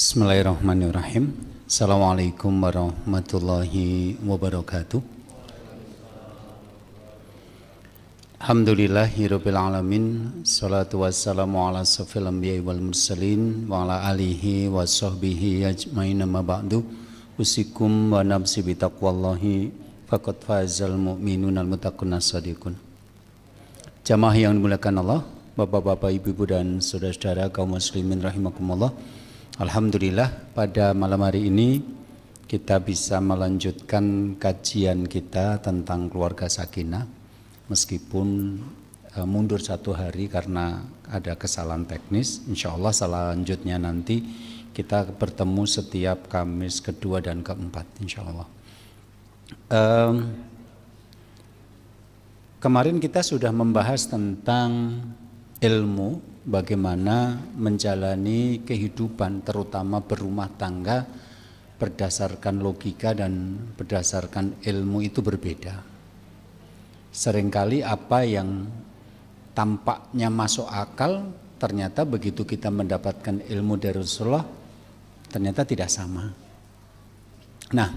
Bismillahirrahmanirrahim. Assalamualaikum warahmatullahi wabarakatuh. Alhamdulillahirabbil alamin. Salatu wassalamu ala asyrofil anbiya'i wal mursalin wa ala alihi wa sahbihi ajmain, amma ba'du. Usikum wa nafsi bi taqwallahi faqad fazal mu'minun al muttaqun as-shadiqun. Jamaah yang dimuliakan Allah, Bapak-bapak, Ibu-ibu dan saudara-saudara kaum muslimin rahimakumullah. Alhamdulillah pada malam hari ini kita bisa melanjutkan kajian kita tentang keluarga sakinah meskipun mundur satu hari karena ada kesalahan teknis. Insya Allah selanjutnya nanti kita bertemu setiap Kamis kedua dan keempat insya Allah. Kemarin kita sudah membahas tentang ilmu, bagaimana menjalani kehidupan terutama berumah tangga berdasarkan logika dan berdasarkan ilmu itu berbeda. Seringkali apa yang tampaknya masuk akal ternyata begitu kita mendapatkan ilmu dari Rasulullah ternyata tidak sama. Nah,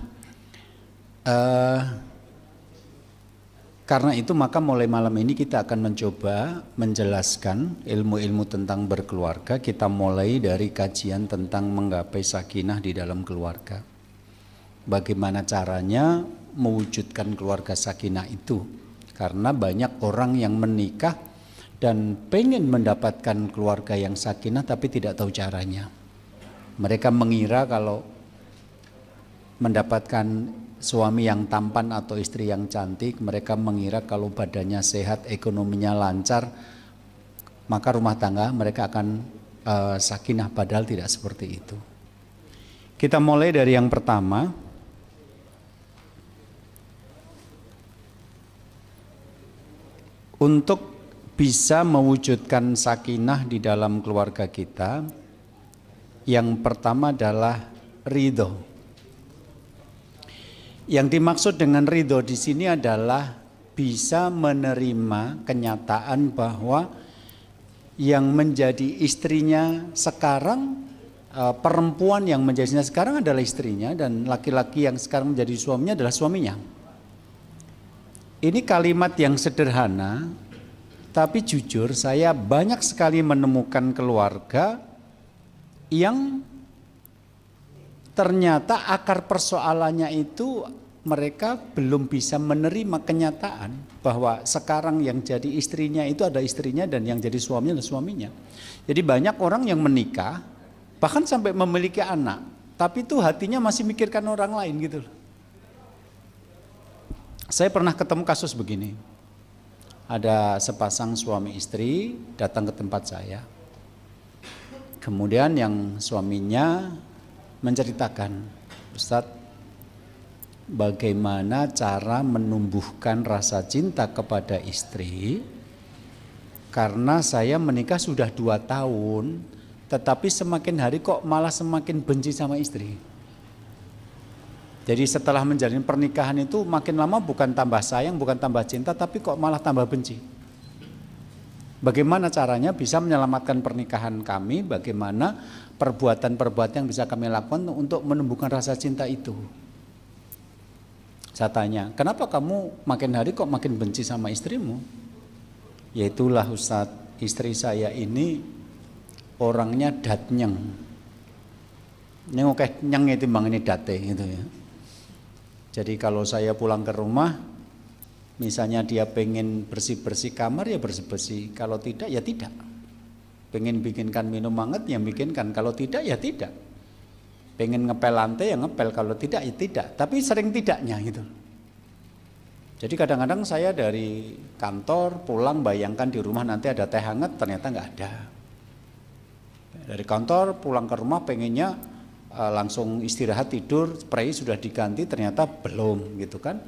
karena itu maka mulai malam ini kita akan mencoba menjelaskan ilmu-ilmu tentang berkeluarga. Kita mulai dari kajian tentang menggapai sakinah di dalam keluarga. Bagaimana caranya mewujudkan keluarga sakinah itu? Karena banyak orang yang menikah dan pengen mendapatkan keluarga yang sakinah tapi tidak tahu caranya. Mereka mengira kalau mendapatkan suami yang tampan atau istri yang cantik, mereka mengira kalau badannya sehat, ekonominya lancar, maka rumah tangga mereka akan sakinah, padahal tidak seperti itu. Kita mulai dari yang pertama. Untuk bisa mewujudkan sakinah di dalam keluarga kita, yang pertama adalah ridho. Yang dimaksud dengan ridho di sini adalah bisa menerima kenyataan bahwa yang menjadi istrinya sekarang, perempuan yang menjadi istrinya sekarang adalah istrinya, dan laki-laki yang sekarang menjadi suaminya adalah suaminya. Ini kalimat yang sederhana, tapi jujur saya banyak sekali menemukan keluarga yang ternyata akar persoalannya itu mereka belum bisa menerima kenyataan bahwa sekarang yang jadi istrinya itu ada istrinya dan yang jadi suaminya adalah suaminya. Jadi banyak orang yang menikah bahkan sampai memiliki anak, tapi itu hatinya masih mikirkan orang lain gitu. Saya pernah ketemu kasus begini. Ada sepasang suami istri datang ke tempat saya. Kemudian yang suaminya menceritakan, Ustadz, bagaimana cara menumbuhkan rasa cinta kepada istri, karena saya menikah sudah 2 tahun, tetapi semakin hari kok malah semakin benci sama istri. Jadi setelah menjalin pernikahan itu makin lama bukan tambah sayang, bukan tambah cinta, tapi kok malah tambah benci. Bagaimana caranya bisa menyelamatkan pernikahan kami, bagaimana perbuatan-perbuatan yang bisa kami lakukan untuk menumbuhkan rasa cinta itu. Saya tanya, kenapa kamu makin hari kok makin benci sama istrimu? Yaitulah Ustadz, istri saya ini orangnya datnyeng. Ini oke nyeng itu bang, ini date gitu ya. Jadi kalau saya pulang ke rumah, misalnya dia pengen bersih-bersih kamar ya bersih-bersih, kalau tidak ya tidak. Pengen bikinkan minum hangat ya bikinkan, kalau tidak ya tidak. Pengen ngepel lantai ya ngepel, kalau tidak ya tidak. Tapi sering tidaknya gitu. Jadi kadang-kadang saya dari kantor pulang bayangkan di rumah nanti ada teh hangat, ternyata nggak ada. Dari kantor pulang ke rumah pengennya langsung istirahat tidur, spray sudah diganti, ternyata belum gitu kan.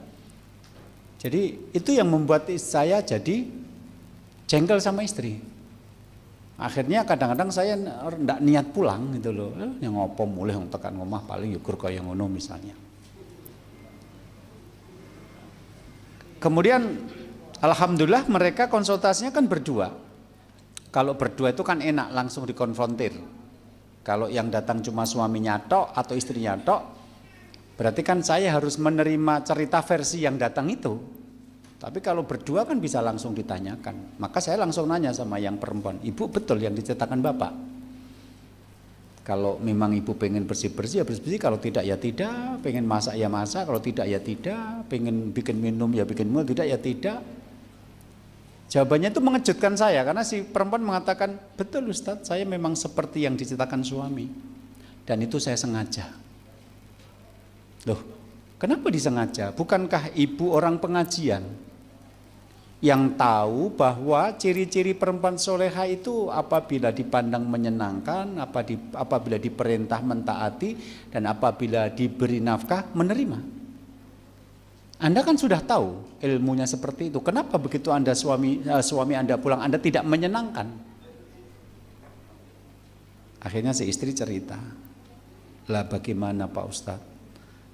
Jadi itu yang membuat saya jadi jengkel sama istri. Akhirnya kadang-kadang saya ndak niat pulang gitu loh. Yang ngopo mulih yang tekan omah paling yukur kaya ngono misalnya. Kemudian alhamdulillah mereka konsultasinya kan berdua. Kalau berdua itu kan enak langsung dikonfrontir. Kalau yang datang cuma suaminya tok atau istrinya tok, berarti kan saya harus menerima cerita versi yang datang itu. Tapi kalau berdua kan bisa langsung ditanyakan. Maka saya langsung nanya sama yang perempuan, ibu betul yang diceritakan bapak? Kalau memang ibu pengen bersih-bersih ya bersih-bersih, kalau tidak ya tidak, pengen masak ya masak, kalau tidak ya tidak, pengen bikin minum ya bikin minum, tidak ya tidak. Jawabannya itu mengejutkan saya karena si perempuan mengatakan, betul Ustadz, saya memang seperti yang diceritakan suami. Dan itu saya sengaja. Loh, kenapa disengaja? Bukankah ibu orang pengajian yang tahu bahwa ciri-ciri perempuan soleha itu apabila dipandang menyenangkan, apabila diperintah mentaati, dan apabila diberi nafkah menerima? Anda kan sudah tahu ilmunya seperti itu. Kenapa begitu Anda suami Anda pulang Anda tidak menyenangkan? Akhirnya si istri cerita, lah bagaimana Pak Ustadz?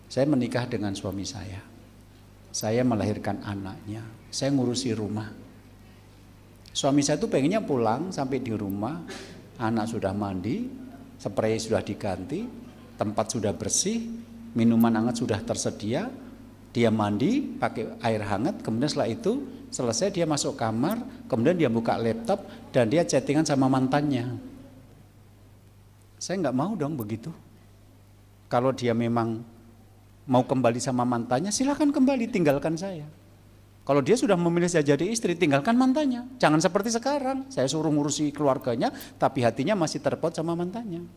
Saya menikah dengan suami saya melahirkan anaknya, saya ngurusi rumah. Suami saya tuh pengennya pulang sampai di rumah, anak sudah mandi, spray sudah diganti, tempat sudah bersih, minuman hangat sudah tersedia. Dia mandi pakai air hangat, kemudian setelah itu selesai dia masuk kamar, kemudian dia buka laptop dan dia chattingan sama mantannya. Saya nggak mau dong begitu. Kalau dia memang mau kembali sama mantannya, silakan kembali, tinggalkan saya. Kalau dia sudah memilih saya jadi istri, tinggalkan mantannya. Jangan seperti sekarang, saya suruh ngurusi keluarganya, tapi hatinya masih terpaut sama mantannya.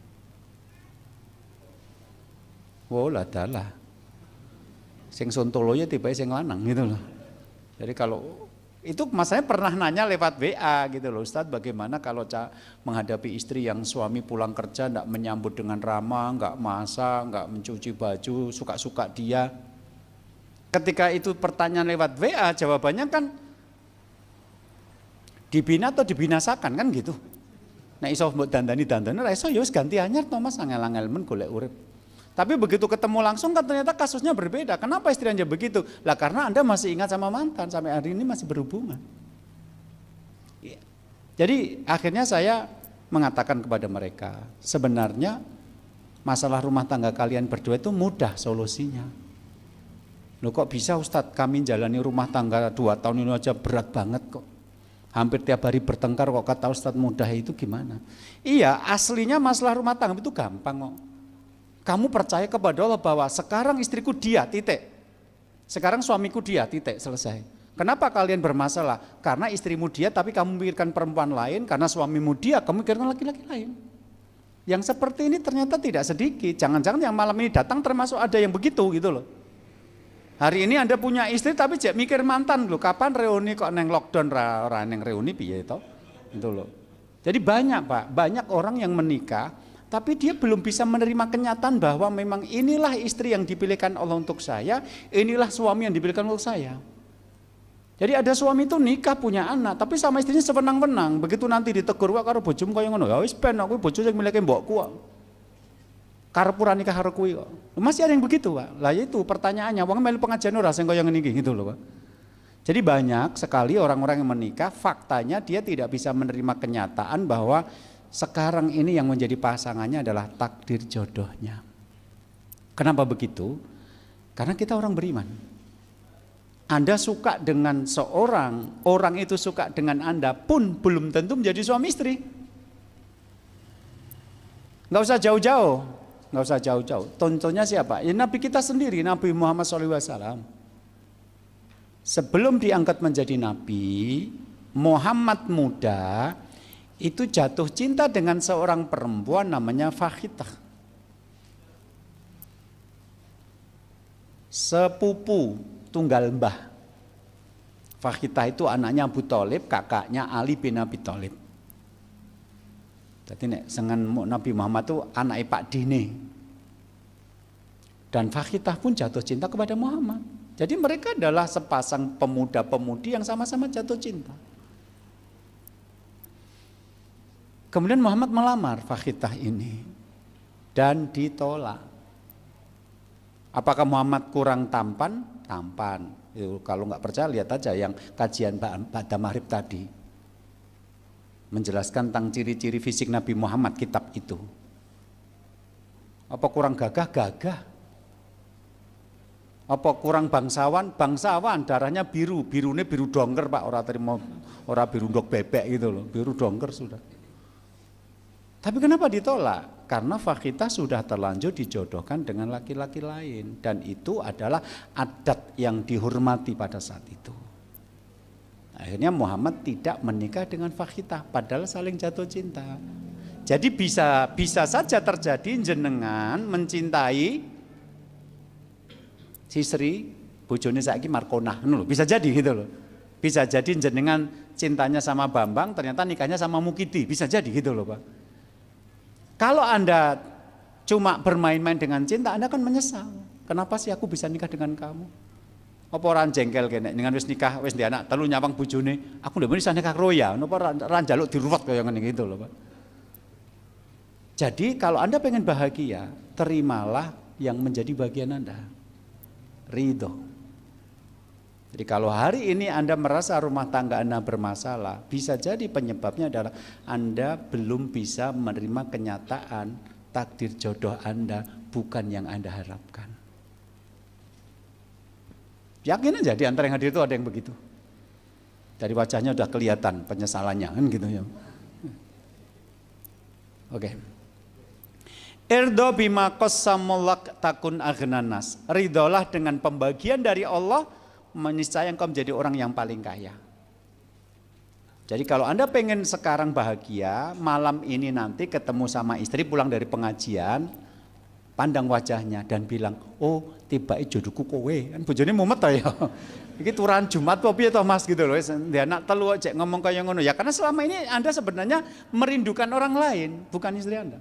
Wow, ladalah. Sing sontoloyo tiba sing lanang gitu loh. Jadi kalau itu mas saya pernah nanya lewat WA gitu loh, Ustadz bagaimana kalau menghadapi istri yang suami pulang kerja enggak menyambut dengan ramah, enggak masak, enggak mencuci baju, suka-suka dia. Ketika itu pertanyaan lewat WA, jawabannya kan dibina atau dibinasakan kan gitu. Nah iso mbok dandani ra iso ya wis ganti anyar to Mas, angel-angel men golek urip. Tapi begitu ketemu langsung kan ternyata kasusnya berbeda. Kenapa istri Anda begitu? Lah karena Anda masih ingat sama mantan, sampai hari ini masih berhubungan. Jadi akhirnya saya mengatakan kepada mereka, sebenarnya masalah rumah tangga kalian berdua itu mudah solusinya. Loh kok bisa Ustadz, kami jalani rumah tangga 2 tahun ini aja berat banget kok. Hampir tiap hari bertengkar kok, kata Ustadz mudah itu gimana? Iya, aslinya masalah rumah tangga itu gampang kok. Kamu percaya kepada Allah bahwa sekarang istriku dia, titik. Sekarang suamiku dia, titik, selesai. Kenapa kalian bermasalah? Karena istrimu dia tapi kamu memikirkan perempuan lain, karena suamimu dia, kamu memikirkan laki-laki lain. Yang seperti ini ternyata tidak sedikit. Jangan-jangan yang malam ini datang termasuk ada yang begitu gitu loh. Hari ini Anda punya istri tapi jek mikir mantan loh. Kapan reuni kok neng lockdown ora neng reuni piye to? Itu loh. Jadi banyak Pak, banyak orang yang menikah tapi dia belum bisa menerima kenyataan bahwa memang inilah istri yang dipilihkan Allah untuk saya, inilah suami yang dipilihkan untuk saya. Jadi ada suami itu nikah punya anak, tapi sama istrinya sewenang-wenang. Begitu nanti ditegur kok karo bojomu kaya ngono, ya wis ben aku bojo sing milike mbokku kok. Karep ora nikah karo kuwi kok. Masih ada yang begitu, Pak. Lah itu pertanyaannya, wong melu pengajian ora sing kaya ngene iki gitu loh, Pak. Jadi banyak sekali orang-orang yang menikah, faktanya dia tidak bisa menerima kenyataan bahwa sekarang ini yang menjadi pasangannya adalah takdir jodohnya. Kenapa begitu? Karena kita orang beriman. Anda suka dengan seorang, orang itu suka dengan Anda pun belum tentu menjadi suami istri. Nggak usah jauh-jauh, nggak usah jauh-jauh. Contohnya siapa? Ya Nabi kita sendiri, Nabi Muhammad SAW. Sebelum diangkat menjadi Nabi, Muhammad muda itu jatuh cinta dengan seorang perempuan namanya Fakhitah. Sepupu tunggal mbah. Fakhitah itu anaknya Abu Thalib, kakaknya Ali bin Abi Thalib. Jadi nek sengan Nabi Muhammad itu anak Pak Dine. Dan Fakhitah pun jatuh cinta kepada Muhammad. Jadi mereka adalah sepasang pemuda-pemudi yang sama-sama jatuh cinta. Kemudian Muhammad melamar Fakhitah ini dan ditolak. Apakah Muhammad kurang tampan? Tampan. Kalau nggak percaya lihat aja yang kajian pada maghrib tadi. Menjelaskan tentang ciri-ciri fisik Nabi Muhammad, kitab itu. Apa kurang gagah? Gagah. Apa kurang bangsawan? Bangsawan, darahnya biru, birunya biru dongker Pak, ora biru ndok bebek gitu loh, biru dongker sudah. Tapi kenapa ditolak? Karena Fakhita sudah terlanjur dijodohkan dengan laki-laki lain, dan itu adalah adat yang dihormati pada saat itu. Akhirnya Muhammad tidak menikah dengan Fakhita, padahal saling jatuh cinta. Jadi bisa saja terjadi jenengan mencintai si Sri, bojone saiki Markonah, bisa jadi gitu loh. Bisa jadi jenengan cintanya sama Bambang, ternyata nikahnya sama Mukidi, bisa jadi gitu loh Pak. Kalau Anda cuma bermain-main dengan cinta, Anda akan menyesal. Kenapa sih aku bisa nikah dengan kamu? Apa orang jengkel kene dengan wis nikah, wis di anak telu nyawang bojone, aku ndak bisa nikah karo ya, napa ora njaluk diruwet kaya ngene gitu loh Pak. Jadi kalau Anda pengen bahagia, terimalah yang menjadi bagian Anda. Ridho. Jadi kalau hari ini Anda merasa rumah tangga Anda bermasalah, bisa jadi penyebabnya adalah Anda belum bisa menerima kenyataan takdir jodoh Anda bukan yang Anda harapkan. Yakin aja di antara yang hadir itu ada yang begitu. Dari wajahnya udah kelihatan penyesalannya kan gitu ya. Oke. Irdo bima qassamulak takun aghnanas. Ridolah dengan pembagian dari Allah, meniscaya engkau menjadi orang yang paling kaya. Jadi kalau Anda pengen sekarang bahagia, malam ini nanti ketemu sama istri pulang dari pengajian, pandang wajahnya dan bilang, oh tiba jodohku kowe. Kan bojone mumet ta ya. Iki turan Jumat apa piye to Mas gitu loh. Dia anak telu aja ngomong kaya ngono. Ya karena selama ini Anda sebenarnya merindukan orang lain, bukan istri Anda.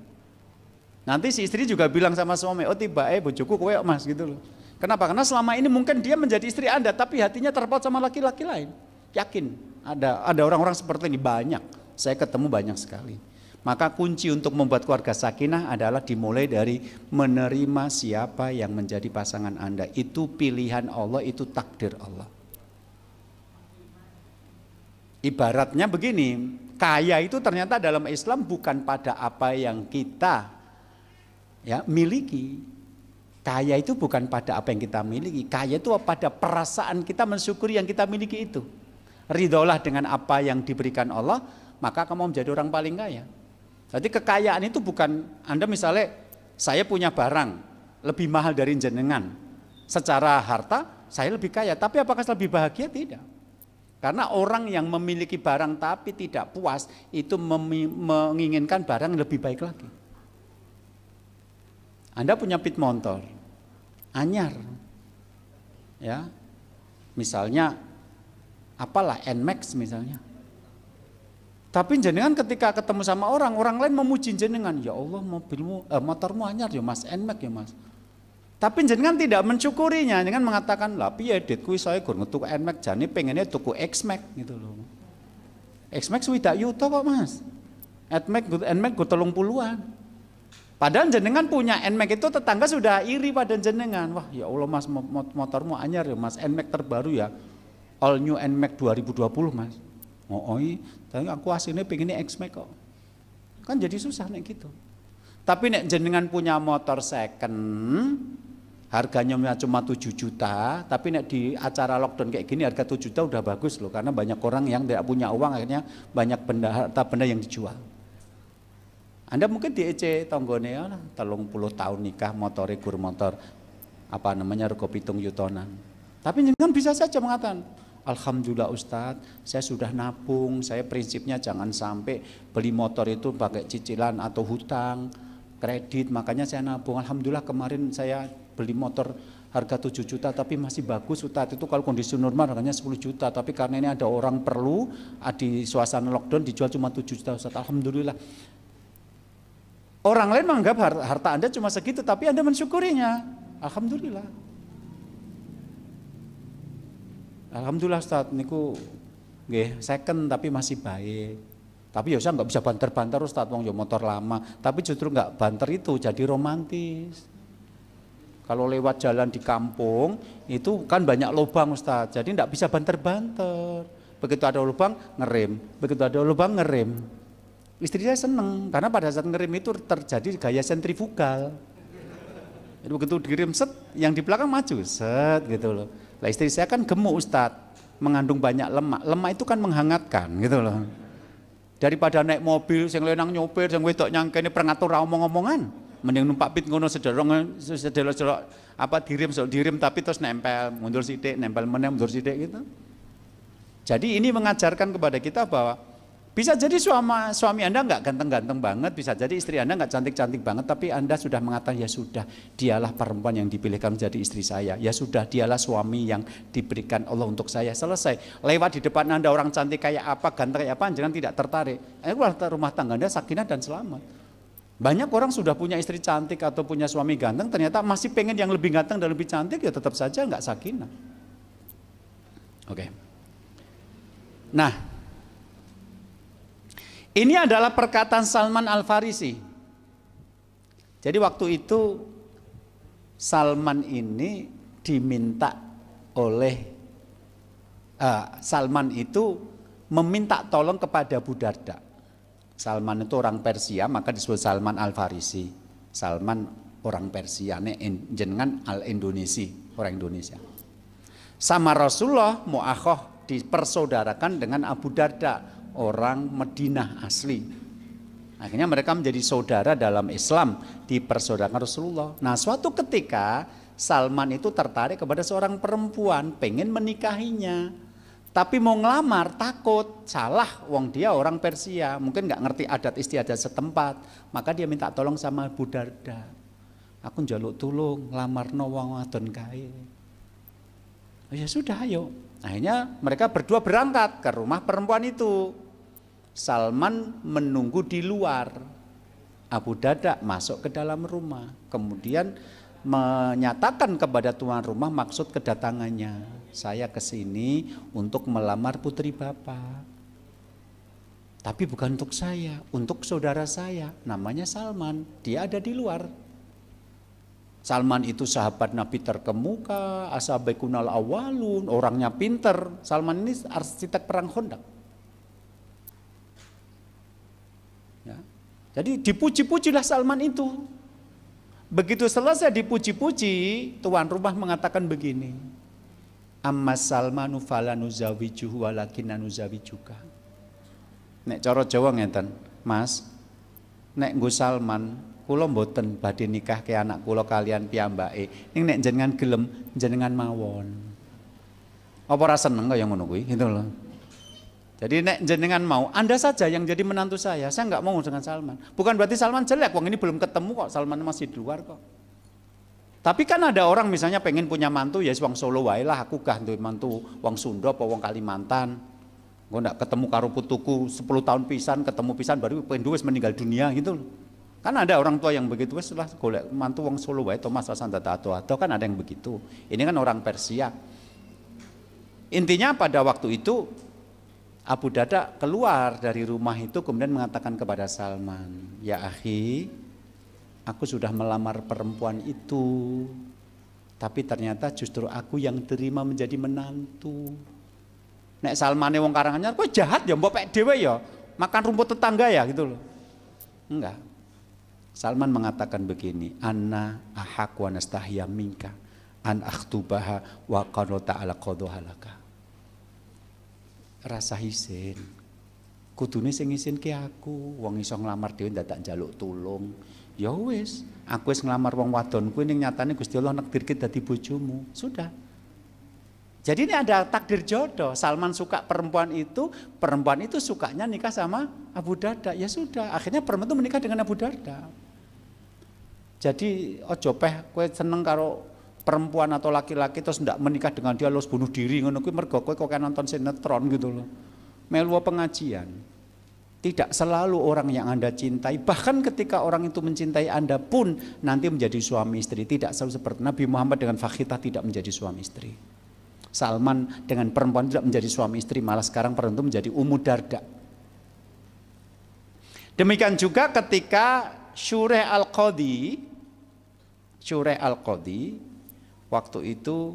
Nanti si istri juga bilang sama suami, oh tiba bojoku kowe Mas gitu loh. Kenapa? Karena selama ini mungkin dia menjadi istri Anda, tapi hatinya terpaut sama laki-laki lain. Yakin, ada orang-orang seperti ini banyak. Saya ketemu banyak sekali. Maka kunci untuk membuat keluarga sakinah adalah dimulai dari menerima siapa yang menjadi pasangan Anda. Itu pilihan Allah, itu takdir Allah. Ibaratnya begini, kaya itu ternyata dalam Islam bukan pada apa yang kita miliki. Kaya itu bukan pada apa yang kita miliki. Kaya itu pada perasaan kita mensyukuri yang kita miliki itu. Ridholah dengan apa yang diberikan Allah, maka kamu menjadi orang paling kaya. Jadi kekayaan itu bukan Anda misalnya saya punya barang lebih mahal dari jenengan. Secara harta saya lebih kaya, tapi apakah lebih bahagia? Tidak. Karena orang yang memiliki barang tapi tidak puas itu menginginkan barang yang lebih baik lagi. Anda punya pit motor, anyar, ya, misalnya, apalah Nmax misalnya. Tapi jenengan ketika ketemu sama orang lain memuji jenengan, ya Allah mobilmu, motormu anyar ya Mas, Nmax ya Mas. Tapi jenengan tidak mensyukurinya, jenengan mengatakan, lah piye dit kuwi saya gur ngetuk Nmax jane pengennya tuku X-Max gitu loh. X-Max widak yuto kok Mas. Nmax gur 30-an. Padahal jenengan punya Nmax itu tetangga sudah iri pada jenengan. Wah ya Allah Mas motormu anyar ya Mas, Nmax terbaru ya. All new Nmax 2020 Mas. Tapi aku aslinya pengennya X-Max kok. Kan jadi susah nek gitu. Tapi nek jenengan punya motor second, harganya cuma 7 juta, tapi nek di acara lockdown kayak gini harga 7 juta udah bagus loh. Karena banyak orang yang tidak punya uang akhirnya banyak harta benda yang dijual. Anda mungkin diece tonggone ya 30 tahun nikah motor rego 7 yutonan. Tapi jangan bisa saja mengatakan, alhamdulillah Ustadz, saya sudah nabung, saya prinsipnya jangan sampai beli motor itu pakai cicilan atau hutang, kredit, makanya saya nabung. Alhamdulillah kemarin saya beli motor harga 7 juta tapi masih bagus Ustadz, itu kalau kondisi normal harganya 10 juta, tapi karena ini ada orang perlu, di suasana lockdown dijual cuma 7 juta Ustadz, alhamdulillah. Orang lain menganggap harta Anda cuma segitu, tapi Anda mensyukurinya. Alhamdulillah. Alhamdulillah Ustaz, niku nggih second tapi masih baik. Tapi ya saya nggak bisa banter-banter Ustaz, wong ya motor lama. Tapi justru nggak banter itu jadi romantis. Kalau lewat jalan di kampung itu kan banyak lubang Ustaz, jadi nggak bisa banter-banter. Begitu ada lubang ngerem, begitu ada lubang ngerem. Istri saya seneng karena pada saat ngerem itu terjadi gaya sentrifugal. Jadi begitu dikirim set, yang di belakang maju set gitu loh. Lah istri saya kan gemuk Ustadz, mengandung banyak lemak. Lemak itu kan menghangatkan gitu loh. Daripada naik mobil, sing lenang nyopir, sing wedok nyangkene perengatur ra omong-omongan. Mending numpak pit ngono sederong apa dirim tapi terus nempel, mundur sithik, nempel meneh, mundur sithik gitu. Jadi ini mengajarkan kepada kita bahwa bisa jadi suami Anda nggak ganteng-ganteng banget, bisa jadi istri Anda nggak cantik-cantik banget, tapi Anda sudah mengatakan ya sudah, dialah perempuan yang dipilihkan menjadi istri saya. Ya sudah, dialah suami yang diberikan Allah untuk saya. Selesai. Lewat di depan Anda orang cantik kayak apa, ganteng kayak apa, jangan tidak tertarik. Rumah tangga Anda sakinah dan selamat. Banyak orang sudah punya istri cantik atau punya suami ganteng, ternyata masih pengen yang lebih ganteng dan lebih cantik, ya tetap saja nggak sakinah. Oke. Nah, ini adalah perkataan Salman Al-Farisi. Jadi waktu itu Salman ini diminta oleh Salman itu meminta tolong kepada Abu Darda. Salman itu orang Persia, maka disebut Salman Al-Farisi. Salman orang Persia, jenengan Al-Indonesia, orang Indonesia. Sama Rasulullah mu'akhoh dipersaudarakan dengan Abu Darda, orang Madinah asli. Akhirnya mereka menjadi saudara dalam Islam, dipersaudarakan Rasulullah. Nah, suatu ketika Salman itu tertarik kepada seorang perempuan, pengen menikahinya. Tapi mau ngelamar takut, salah, wong dia orang Persia, mungkin nggak ngerti adat istiadat setempat, maka dia minta tolong sama Abu Darda. Aku njaluk tulung nglamarno wong wadon kae. Oh, ya sudah, ayo. Akhirnya mereka berdua berangkat ke rumah perempuan itu. Salman menunggu di luar. Abu Darda masuk ke dalam rumah, kemudian menyatakan kepada tuan rumah maksud kedatangannya. Saya kesini untuk melamar putri Bapak. Tapi bukan untuk saya, untuk saudara saya, namanya Salman. Dia ada di luar. Salman itu sahabat Nabi terkemuka, ashabikunal awalun, orangnya pinter. Salman ini arsitek perang Khandaq. Ya. Jadi dipuji-pujilah Salman itu. Begitu selesai dipuji-puji, tuan rumah mengatakan begini, amma Salmanu falanu zawijuhu walakinna nuzawijuka. Nek cara Jawa ngeten, Mas, nek nggo Salman, kula mboten badhe nikah ke anak kula kalian piyambake. Ning nek jenengan gelem, jenengan mawon. Apa ora seneng kaya ngono kuwi, gitu loh. Jadi nek jenengan mau, Anda saja yang jadi menantu saya nggak mau dengan Salman. Bukan berarti Salman jelek, wong ini belum ketemu kok, Salman masih di luar kok. Tapi kan ada orang misalnya pengen punya mantu, ya wong Solo wae lah, aku gah duwe mantu wong Sunda apa wong Kalimantan. Engko ndak ketemu karo putuku 10 tahun pisan, ketemu pisan baru pengen wis meninggal dunia gitu loh. Kan ada orang tua yang begitu, wis lah golek mantu wong Solo wae to Mas Sandata atau kan ada yang begitu. Ini kan orang Persia. Intinya pada waktu itu Abu Darda keluar dari rumah itu kemudian mengatakan kepada Salman, ya akhi, aku sudah melamar perempuan itu, tapi ternyata justru aku yang terima menjadi menantu. Nek Salmane wong Karanganyar, kok jahat ya, mbok pek dhewe ya, makan rumput tetangga ya gitu loh. Enggak. Salman mengatakan begini, anna ahaq wa nastahya minka an akhtubaha wa qad ta'ala qadhalaka. Rasa isin, kudune sing isinke aku, wong iso nglamar dhewe dadak njaluk tulung. Ya wis, aku wis nglamar wong wadon kuwi ning nyatane Gusti Allah nakdirke dadi bojomu. Sudah. Jadi ini ada takdir jodoh. Salman suka perempuan itu sukanya nikah sama Abu Darda. Ya sudah, akhirnya perempuan itu menikah dengan Abu Darda. Jadi ojo peh kowe seneng karo perempuan atau laki-laki terus ndak menikah dengan dia terus bunuh diri ngono kuwi mergo kowe kok nonton sinetron gitu loh. Melu pengajian. Tidak selalu orang yang Anda cintai, bahkan ketika orang itu mencintai Anda pun nanti menjadi suami istri. Tidak selalu seperti Nabi Muhammad dengan Fakhitah tidak menjadi suami istri. Salman dengan perempuan tidak menjadi suami istri, malah sekarang perempuan itu menjadi Ummu Darda. Demikian juga ketika Syureh Al-Qadhi waktu itu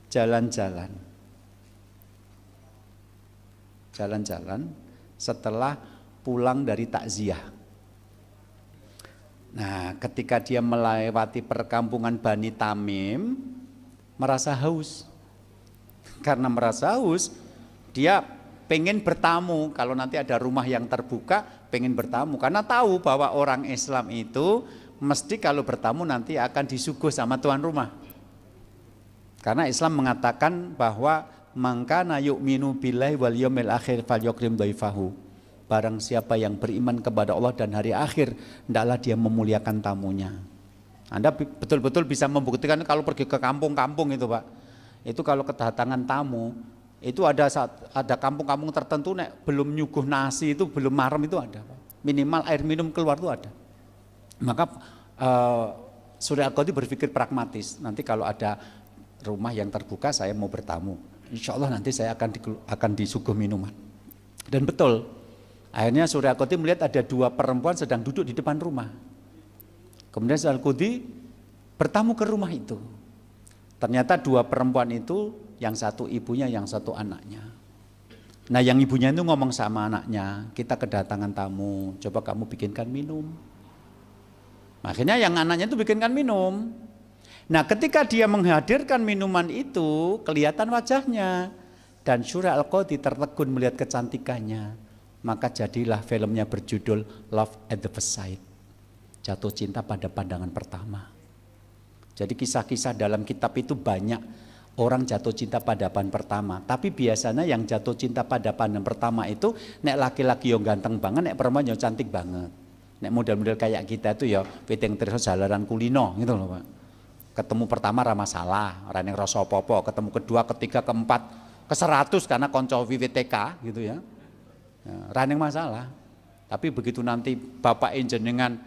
jalan-jalan setelah pulang dari takziah. Nah, ketika dia melewati perkampungan Bani Tamim, merasa haus. Karena merasa haus, dia pengen bertamu. Kalau nanti ada rumah yang terbuka, pengen bertamu. Karena tahu bahwa orang Islam itu mesti kalau bertamu nanti akan disuguh sama tuan rumah. Karena Islam mengatakan bahwa mangkana yu'minu billahi wal yaumil akhir falyukrim dhaifahu. Barang siapa yang beriman kepada Allah dan hari akhir, hendaklah dia memuliakan tamunya. Anda betul-betul bisa membuktikan kalau pergi ke kampung-kampung itu, Pak. Itu kalau kedatangan tamu, itu ada kampung-kampung tertentu nek belum nyuguh nasi itu belum marem itu ada, Pak. Minimal air minum keluar itu ada. Maka Surya Al-Qadhi berpikir pragmatis. Nanti kalau ada rumah yang terbuka saya mau bertamu, insya Allah nanti saya akan disuguh minuman. Dan betul, akhirnya Surya Al-Qadhi melihat ada dua perempuan sedang duduk di depan rumah. Kemudian Surya Al-Qadhi bertamu ke rumah itu. Ternyata dua perempuan itu, yang satu ibunya, yang satu anaknya. Nah, yang ibunya itu ngomong sama anaknya, kita kedatangan tamu, coba kamu bikinkan minum. Akhirnya yang anaknya itu bikinkan minum. Nah, ketika dia menghadirkan minuman itu, kelihatan wajahnya. Dan Surya Al-Qadhi tertegun melihat kecantikannya. Maka jadilah filmnya berjudul Love at the First Sight. Jatuh cinta pada pandangan pertama. Jadi kisah-kisah dalam kitab itu banyak orang jatuh cinta pada pandangan pertama. Tapi biasanya yang jatuh cinta pada pandangan pertama itu, nek laki-laki yang ganteng banget, nek perempuan yang cantik banget. Nek model-model kayak kita itu ya, piting terus jalanan kulino gitu loh, Pak. Ketemu pertama ramah salah, orang yang rasa apa-apa, ketemu kedua, ketiga, keempat, ke 100 karena konco WTK gitu ya. Raneng masalah. Tapi begitu nanti bapak jenengan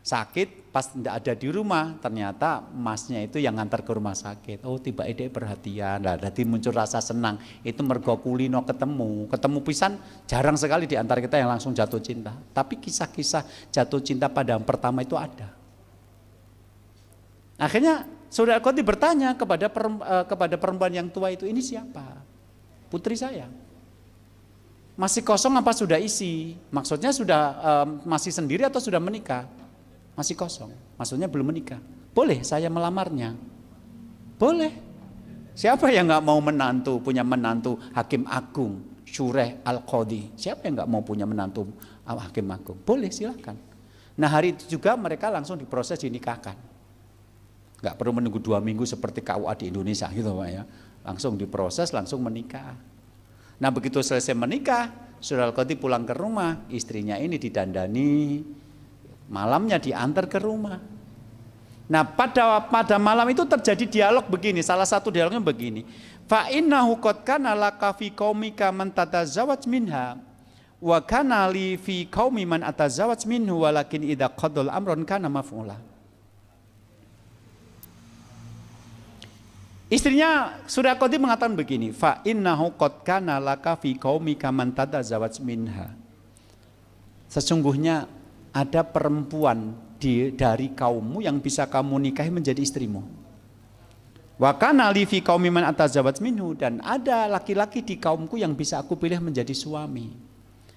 sakit, pas tidak ada di rumah, ternyata masnya itu yang ngantar ke rumah sakit. Oh, tiba ide perhatian, lah jadi muncul rasa senang. Itu mergo kulino ketemu pisan, jarang sekali di antara kita yang langsung jatuh cinta. Tapi kisah-kisah jatuh cinta pada yang pertama itu ada. Akhirnya Surya Al-Qadhi bertanya kepada perempuan yang tua itu, ini siapa? Putri saya. Masih kosong apa sudah isi? Maksudnya sudah masih sendiri atau sudah menikah? Masih kosong, maksudnya belum menikah. Boleh saya melamarnya? Boleh. Siapa yang nggak mau punya menantu Hakim Agung Surya Al-Qadhi? Siapa yang nggak mau punya menantu Hakim Agung? Boleh, silakan. Nah, hari itu juga mereka langsung diproses dinikahkan. Nggak perlu menunggu 2 minggu seperti KUA di Indonesia gitu, Pak ya. Langsung diproses, langsung menikah. Nah, begitu selesai menikah, Surya Al-Qadhi pulang ke rumah, istrinya ini didandani. Malamnya diantar ke rumah. Nah, pada malam itu terjadi dialog begini. Salah satu dialognya begini. Fa innahu qad kana laka fi qaumika man tatazawwaj minha wa kana li fi qaumi man atazawwaj minhu walakin idza qadal amrun kana maf'ula. Istrinya Surya Al-Qadhi mengatakan begini, fa innahu qad kana laka fi qaumika man tatazawwaj minha. Sesungguhnya ada perempuan dari kaummu yang bisa kamu nikahi menjadi istrimu. Wa kana li fi qaumi man atazawwaj minhu, dan ada laki-laki di kaumku yang bisa aku pilih menjadi suami.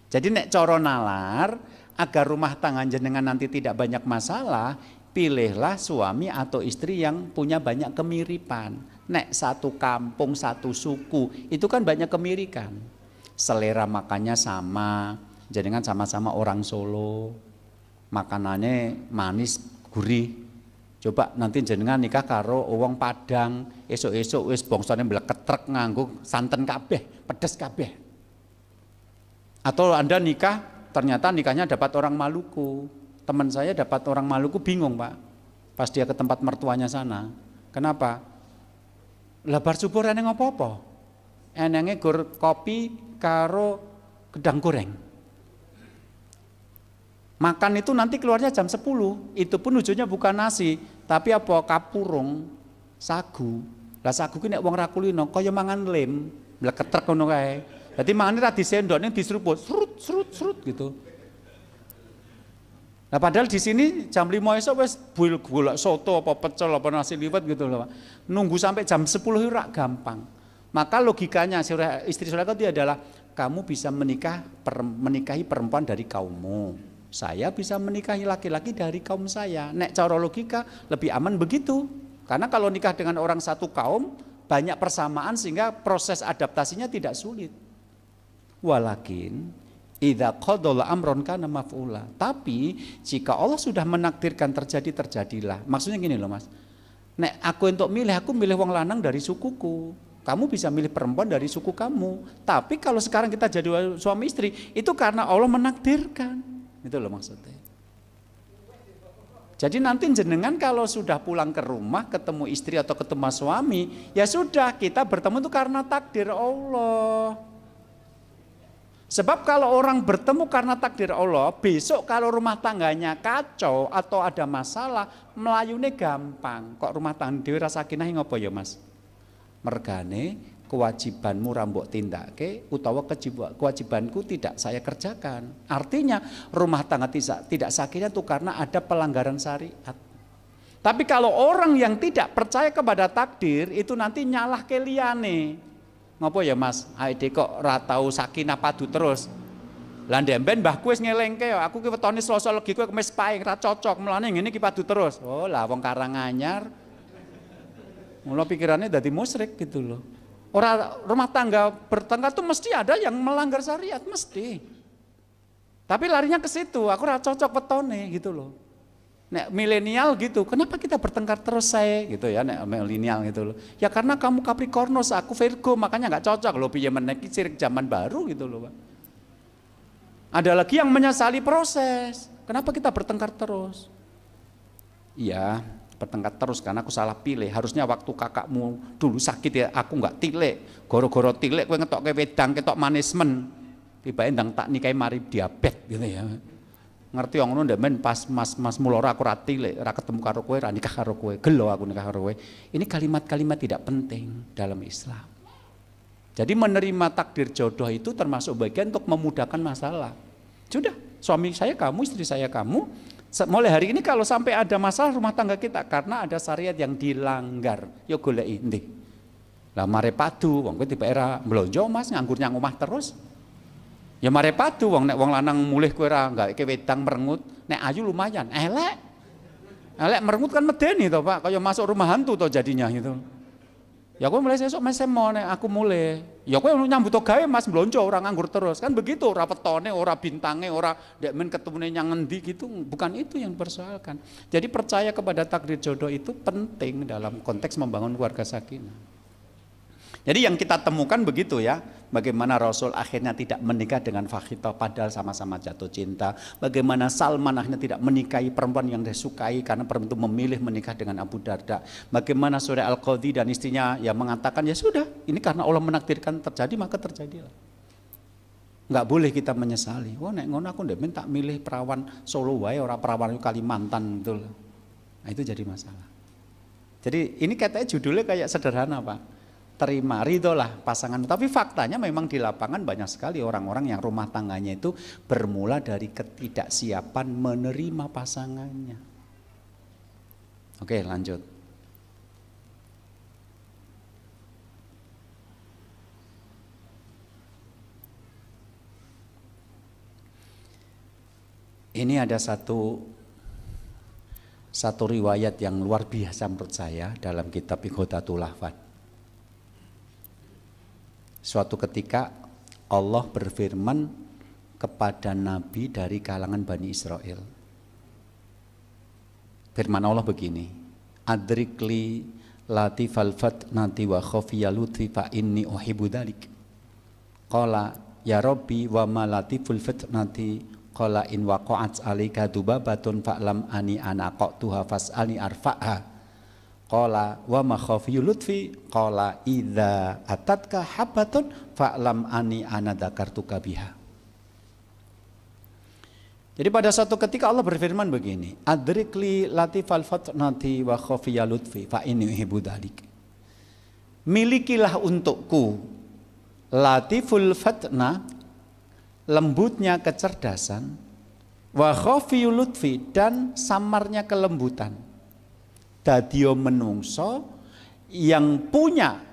Jadi nek coro nalar agar rumah tangga jenengan nanti tidak banyak masalah, pilihlah suami atau istri yang punya banyak kemiripan. Nek satu kampung, satu suku, itu kan banyak kemirikan. Selera makannya sama, jenengan sama-sama orang Solo. Makanannya manis, gurih. Coba nanti jenengan nikah karo wong Padang, esuk-esuk wis bangsane mbleketrek nganggo santen kabeh, pedes kabeh. Atau Anda nikah, ternyata nikahnya dapat orang Maluku. Teman saya dapat orang Maluku bingung, Pak. Pas dia ke tempat mertuanya sana. Kenapa? Lah bar subur eneng apa-apa. Enenge gur kopi karo gedang goreng. Makan itu nanti keluarnya jam 10, itu pun ujungnya bukan nasi, tapi apa? Kapurung, sagu. Lah sagu ki nek wong ra kulino kaya mangan lem, mleketrek ngono kae. Dadi mangane ra disendok ning diseruput, serut gitu. Nah, padahal di sini jam 5 esok wis golek soto apa pecel apa nasi liwet gitu loh, Pak. Nunggu sampai jam 10 itu rak gampang. Maka logikanya istri Surya Al-Qadhi adalah kamu bisa menikahi perempuan dari kaummu. saya bisa menikahi laki-laki dari kaum saya. Nek cara logika lebih aman begitu. Karena kalau nikah dengan orang satu kaum banyak persamaan sehingga proses adaptasinya tidak sulit. Walakin idza qadalla amron kana maf'ula. Tapi jika Allah sudah menakdirkan terjadi, terjadilah. Maksudnya gini loh Mas. Nek aku untuk milih, aku milih wong lanang dari sukuku. Kamu bisa milih perempuan dari suku kamu. Tapi kalau sekarang kita jadi suami istri, itu karena Allah menakdirkan. Itu loh maksudnya. Jadi nanti jenengan kalau sudah pulang ke rumah ketemu istri atau ketemu suami, ya sudah, kita bertemu itu karena takdir Allah. Sebab kalau orang bertemu karena takdir Allah, besok kalau rumah tangganya kacau atau ada masalah, melayune gampang. Kok rumah tangga dhewe ra sakinah ngopo ya Mas? Mergane kewajibanmu rambok tindake utawa kewajibanku tidak saya kerjakan. Artinya rumah tangga tidak sakinah itu karena ada pelanggaran syariat. Tapi kalau orang yang tidak percaya kepada takdir itu nanti nyalah ke liyane. Ngopo ya Mas, ae kok ora tau sakinah padu terus. Lah ndemben mbahku wis ngelingke aku ki wetone Selasa Legi kowe Kamis Pahing ra cocok, mulane ngene iki padu terus. Oh, lah wong Karanganyar. Mula pikirannya dadi musyrik gitu loh. Orang rumah tangga bertengkar tuh mesti ada yang melanggar syariat, mesti. Tapi larinya ke situ, aku ora cocok wetone gitu loh. Nek milenial gitu, kenapa kita bertengkar terus saya gitu ya, nek milenial gitu loh. Ya karena kamu Capricornus, aku Virgo, makanya nggak cocok loh, piye meneh iki sirik zaman baru gitu loh, Pak. Ada lagi yang menyesali proses. Kenapa kita bertengkar terus? Iya, bertengkar terus karena aku salah pilih. Harusnya waktu kakakmu dulu sakit ya, aku nggak tilik. Goro-goro tilik kowe ngetokke wedang, ketok manismen. Tiba-tiba ndang tak nikahi mari diabetes gitu ya. Ngerti yang ngono ndak men pas mas mulora aku ra tilik, ra ketemu karo kowe, ra nikah karo kowe, gelo aku nikah karo kowe. Ini kalimat-kalimat tidak penting dalam Islam. Jadi menerima takdir jodoh itu termasuk bagian untuk memudahkan masalah. Sudah, suami saya kamu, istri saya kamu. Mulai hari ini kalau sampai ada masalah rumah tangga kita karena ada syariat yang dilanggar, yo goleki endi. Lah mare padu, wong kowe tiba era mlonjo Mas nganggur nyang omah terus. Ya mare padu wong nek wong lanang mulih kowe ra gaweke wedang merengut, nek ayu lumayan, elek. Elek merengut kan medeni to, Pak, kaya masuk rumah hantu to jadinya gitu. Ya kowe mulai sesuk mes semo nek aku mulai. Ya kowe nyambut gawe Mas mlonjo ora nganggur terus. Kan begitu, ora petone, ora bintange, ora ndek men ketemune nyang ngendi gitu, bukan itu yang dipersoalkan. Jadi percaya kepada takdir jodoh itu penting dalam konteks membangun keluarga sakinah. Jadi yang kita temukan begitu ya, bagaimana Rasul akhirnya tidak menikah dengan Fakhita padahal sama-sama jatuh cinta. Bagaimana Salman akhirnya tidak menikahi perempuan yang disukai karena perempuan itu memilih menikah dengan Abu Darda. Bagaimana Surah Al-Qadhi dan istrinya yang mengatakan ya sudah, ini karena Allah menakdirkan terjadi maka terjadilah. Enggak boleh kita menyesali. Wah nek ngono aku ndek tak milih perawan Solo wae ora perawan Kalimantan gitu. Nah itu jadi masalah. Jadi ini katanya judulnya kayak sederhana Pak. Terima, ridholah pasangan. Tapi faktanya memang di lapangan banyak sekali orang-orang yang rumah tangganya itu bermula dari ketidaksiapan menerima pasangannya. Oke lanjut. Ini ada satu riwayat yang luar biasa menurut saya dalam kitab Ighathatul Lahfan. Suatu ketika Allah berfirman kepada Nabi dari kalangan Bani Israel. Firman Allah begini, Adrikli latifal fatnati wa khafiyya lutfi fa inni uhibbu dzalik. Qala ya Rabbi wa ma latiful fatnati qala in waqa'at 'alaika dubabatun fa'lam ani ana qatuha fas'alni arfa'ha. Qala wa ma khafiyyu lutfi qala idza atatka habatun fa'lam ani ana dzakartuka biha. Jadi pada suatu ketika Allah berfirman begini, Adrikli latifal fatnati wa khafiyya lutfi fa inni uhibbu dzalik. Milikilah untukku latiful fatna, lembutnya kecerdasan, wa khafiyyu lutfi, dan samarnya kelembutan. Dadio menungso yang punya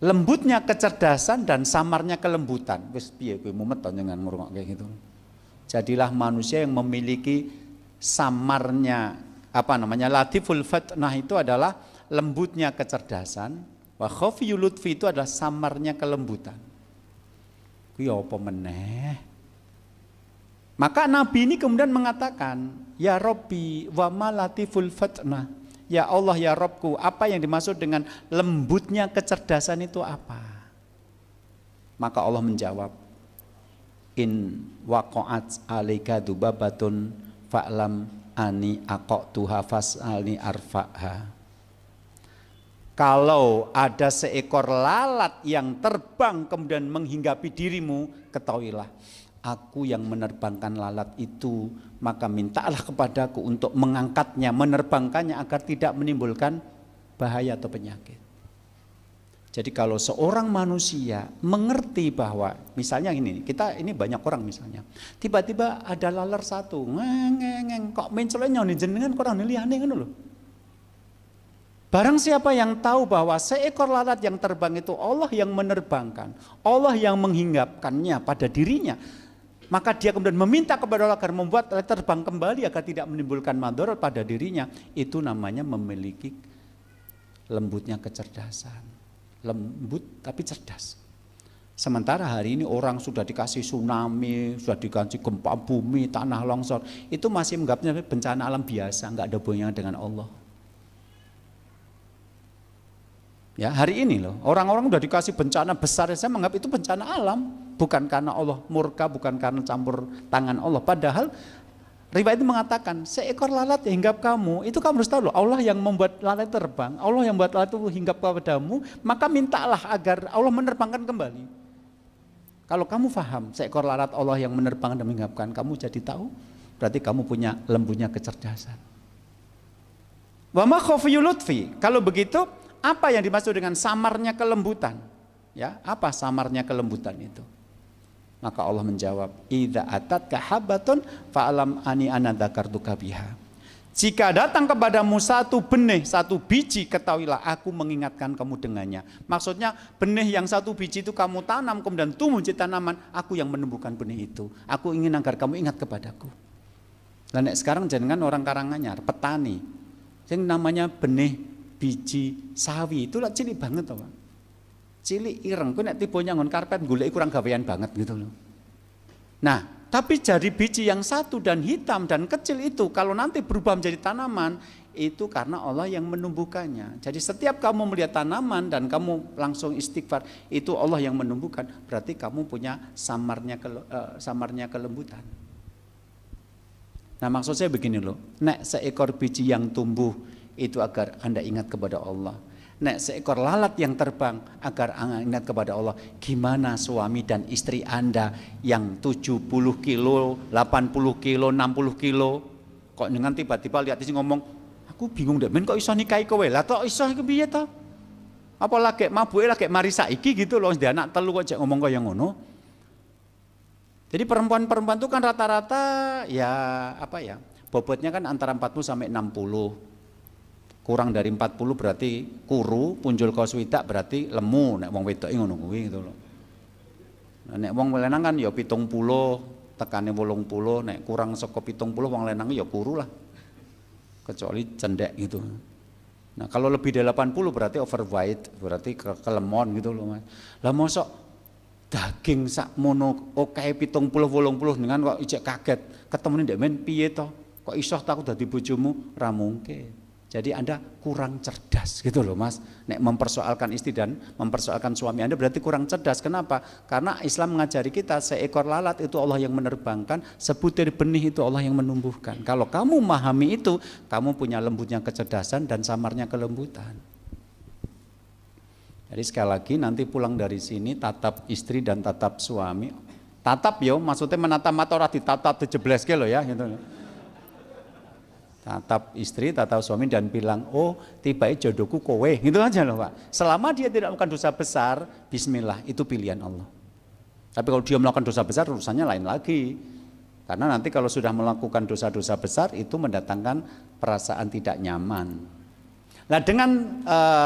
Lembutnya kecerdasan dan samarnya kelembutan. Wis piye kowe mumet to dengan ngrungokke gitu. Jadilah manusia yang memiliki samarnya latiful fatnah itu adalah lembutnya kecerdasan, wa khafiyul lutfi itu adalah samarnya kelembutan. Kuwi apa meneh? Maka Nabi ini kemudian mengatakan, ya Rabbi wa ma latiful fatnah. Ya Allah ya Rabbku, apa yang dimaksud dengan lembutnya kecerdasan itu apa? Maka Allah menjawab, in waqa'at alaika dubabatun fa'lam ani aqatuha fas'alni arfa'ha. Kalau ada seekor lalat yang terbang kemudian menghinggapi dirimu, ketahuilah aku yang menerbangkan lalat itu, maka mintalah kepadaku untuk mengangkatnya, menerbangkannya agar tidak menimbulkan bahaya atau penyakit. Jadi kalau seorang manusia mengerti bahwa misalnya ini banyak orang misalnya, tiba-tiba ada laler satu, ngeng kok mencelenya jenengan kurang liyane ngono lho. Barang siapa yang tahu bahwa seekor lalat yang terbang itu Allah yang menerbangkan, Allah yang menghinggapkannya pada dirinya, maka dia kemudian meminta kepada Allah agar membuat terbang kembali agar tidak menimbulkan madarat pada dirinya. Itu namanya memiliki lembutnya kecerdasan. Lembut tapi cerdas. Sementara hari ini orang sudah dikasih tsunami, sudah dikasih gempa bumi, tanah longsor, itu masih menganggapnya bencana alam biasa, nggak ada hubungannya dengan Allah. Ya, hari ini loh, orang-orang udah dikasih bencana besar, saya menganggap itu bencana alam, bukan karena Allah murka, bukan karena campur tangan Allah. Padahal riwayat itu mengatakan seekor lalat yang hinggap kamu, itu kamu harus tahu loh, Allah yang membuat lalat terbang, Allah yang membuat lalat itu hinggap kepadamu, maka mintalah agar Allah menerbangkan kembali. Kalau kamu paham seekor lalat Allah yang menerbangkan dan menghinggapkan, kamu jadi tahu, berarti kamu punya lembutnya kecerdasan. Wa ma khafiyul lutfi, kalau begitu apa yang dimaksud dengan samarnya kelembutan? Ya, apa samarnya kelembutan itu? Maka Allah menjawab, idza atatka habatun fa'alam ani ana dzakartuka biha. Jika datang kepadamu satu benih, satu biji, ketahuilah aku mengingatkan kamu dengannya. Maksudnya benih yang satu biji itu kamu tanam kemudian tumbuh jadi tanaman, aku yang menumbuhkan benih itu. Aku ingin agar kamu ingat kepadaku. Dan sekarang jenengan orang Karanganyar, petani, yang namanya benih biji sawi itu lah cilik banget toh, Pak. Cilik ireng, ku nek tiba nyangon karpet golek kurang gawean banget gitu loh. Nah, tapi jadi biji yang satu dan hitam dan kecil itu kalau nanti berubah menjadi tanaman, itu karena Allah yang menumbuhkannya. Jadi setiap kamu melihat tanaman dan kamu langsung istighfar, itu Allah yang menumbuhkan, berarti kamu punya samarnya kelembutan. Nah, maksud saya begini loh, nek seekor biji yang tumbuh itu agar Anda ingat kepada Allah. Nek seekor lalat yang terbang agar Anda ingat kepada Allah. Gimana suami dan istri Anda yang 70 kilo, 80 kilo, 60 kilo, kok dengan tiba-tiba lihat isi ngomong, aku bingung deh, men kok iso nikahi kowe? Lah tok iso iki piye to? Apa lagi mabuke lagi mari saiki gitu loh, dia anak telu kok ngomong kaya ngono. Jadi perempuan-perempuan itu kan rata-rata ya apa ya? Bobotnya kan antara 40 sampai 60. Kurang dari 40 berarti kuru, punjul kaos widak berarti lemu, nek wong wedok ngono kuwi gitu loh. Nah, nek wong lanang kan ya 70, tekane 80, nek kurang saka 70 wong lanang ya kuru lah. Kecuali cendek gitu. Nah, kalau lebih dari 80 berarti overweight, berarti kelemon gitu loh, Mas. Lah mosok daging sak mono okae 70 80 dengan kok ijek kaget, ketemu ndek men piye to? Kok iso tak dadi bojomu? Ra mungkin. Jadi Anda kurang cerdas gitu loh, Mas. Nek mempersoalkan istri dan mempersoalkan suami Anda berarti kurang cerdas. Kenapa? Karena Islam mengajari kita seekor lalat itu Allah yang menerbangkan, sebutir benih itu Allah yang menumbuhkan. Kalau kamu memahami itu, kamu punya lembutnya kecerdasan dan samarnya kelembutan. Jadi sekali lagi nanti pulang dari sini tatap istri dan tatap suami. Tatap yo, maksudnya menatap mata ora ditatap dijebleske lho ya gitu. Tatap istri, tatap suami dan bilang, oh tiba jodohku kowe, gitu aja loh Pak. Selama dia tidak melakukan dosa besar, bismillah, itu pilihan Allah. Tapi kalau dia melakukan dosa besar, urusannya lain lagi. Karena nanti kalau sudah melakukan dosa-dosa besar, itu mendatangkan perasaan tidak nyaman. Nah dengan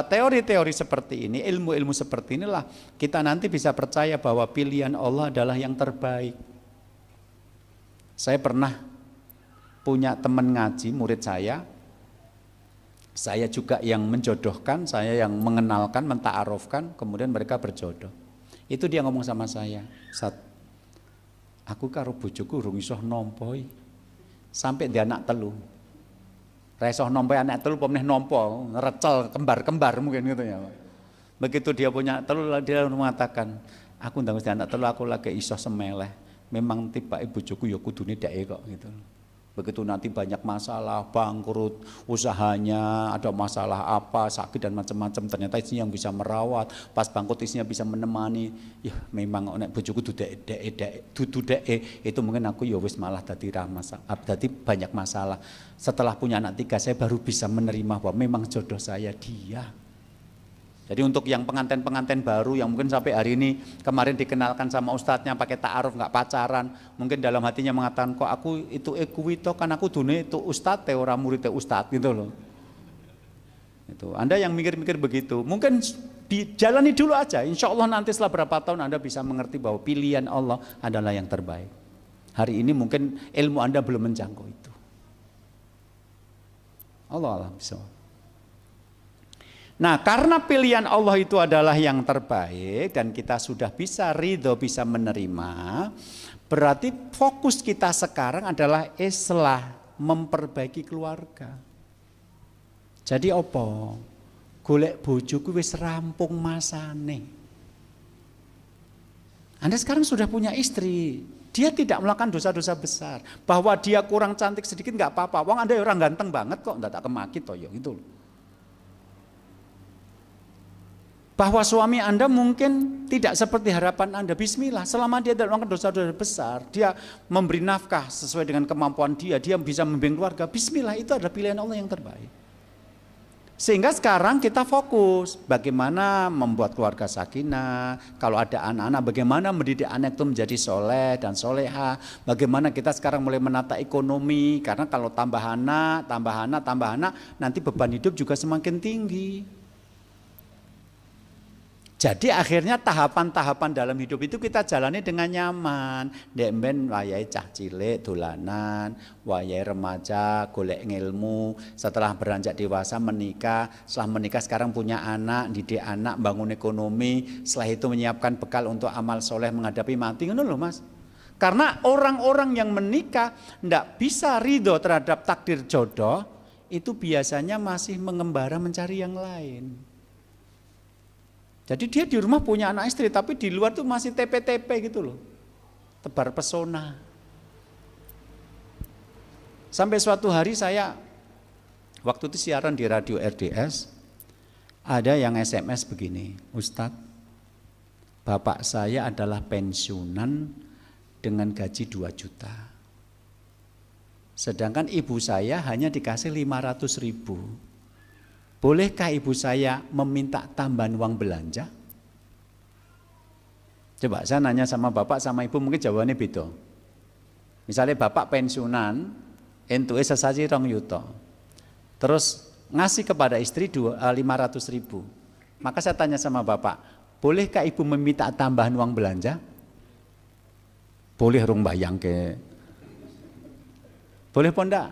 teori-teori seperti ini, ilmu-ilmu seperti inilah kita nanti bisa percaya bahwa pilihan Allah adalah yang terbaik. Saya pernah punya teman ngaji, murid saya juga yang menjodohkan, saya yang mengenalkan, menta'arufkan, kemudian mereka berjodoh. Itu dia ngomong sama saya, Ustaz, aku karo bojoku urung iso nampa sampai dia anak telu. Ra iso nampa anak telu apa meneh nampa, recel kembar-kembar mungkin gitu ya. Begitu dia punya telu dia mengatakan, aku ndang anak telu aku lagi iso semeleh. Memang tibake bojoku ya kudune dheke kok gitu. Begitu nanti banyak masalah, bangkrut, usahanya, ada masalah apa, sakit dan macam-macam, ternyata istrinya yang bisa merawat, pas bangkrut istrinya bisa menemani. Ya memang nek bojoku dudu dheke, itu mungkin aku ya wis malah dadi banyak masalah. Setelah punya anak 3 saya baru bisa menerima bahwa memang jodoh saya dia. Jadi untuk yang pengantin-pengantin baru yang mungkin sampai hari ini kemarin dikenalkan sama ustadznya pakai ta'aruf nggak pacaran, mungkin dalam hatinya mengatakan kok aku itu ekuwito kan aku dunia itu ustadz ora murid ustadz gitu loh. Itu Anda yang mikir-mikir begitu, mungkin dijalani dulu aja. Insya Allah nanti setelah berapa tahun Anda bisa mengerti bahwa pilihan Allah adalah yang terbaik. Hari ini mungkin ilmu Anda belum menjangkau itu. Allah bisa. Nah karena pilihan Allah itu adalah yang terbaik dan kita sudah bisa ridho, bisa menerima, berarti fokus kita sekarang adalah islah, memperbaiki keluarga. Jadi apa? Golek bojoku wis rampung masane. Anda sekarang sudah punya istri, dia tidak melakukan dosa-dosa besar. Bahwa dia kurang cantik sedikit nggak apa-apa. Wong Anda orang ganteng banget kok, nggak tak kemaki toh ya gitu loh. Bahwa suami Anda mungkin tidak seperti harapan Anda, bismillah, selama dia tidak melakukan dosa-dosa besar, dia memberi nafkah sesuai dengan kemampuan dia bisa membimbing keluarga, bismillah, itu adalah pilihan Allah yang terbaik. Sehingga sekarang kita fokus bagaimana membuat keluarga sakinah, kalau ada anak-anak bagaimana mendidik anak itu menjadi soleh dan soleha, bagaimana kita sekarang mulai menata ekonomi, karena kalau tambah anak, nanti beban hidup juga semakin tinggi. Jadi akhirnya tahapan-tahapan dalam hidup itu kita jalani dengan nyaman. Dek ben wayahe cah cilik dolanan, wayahe remaja golek ngilmu, setelah beranjak dewasa menikah, setelah menikah sekarang punya anak, didik anak, bangun ekonomi, setelah itu menyiapkan bekal untuk amal soleh menghadapi mati, ngono lho Mas. Karena orang-orang yang menikah ndak bisa ridho terhadap takdir jodoh, itu biasanya masih mengembara mencari yang lain. Jadi dia di rumah punya anak istri, tapi di luar tuh masih TP-TP gitu loh. Tebar pesona. Sampai suatu hari saya, waktu itu siaran di radio RDS, ada yang SMS begini, Ustadz, bapak saya adalah pensiunan dengan gaji 2 juta. Sedangkan ibu saya hanya dikasih 500.000. Bolehkah ibu saya meminta tambahan uang belanja? Coba saya nanya sama bapak sama ibu mungkin jawabannya beda. Misalnya bapak pensiunan, entuke sesaji 2 yuta. Terus ngasih kepada istri 500.000. Maka saya tanya sama bapak, bolehkah ibu meminta tambahan uang belanja? Boleh rong bayang ke. Boleh apa enggak?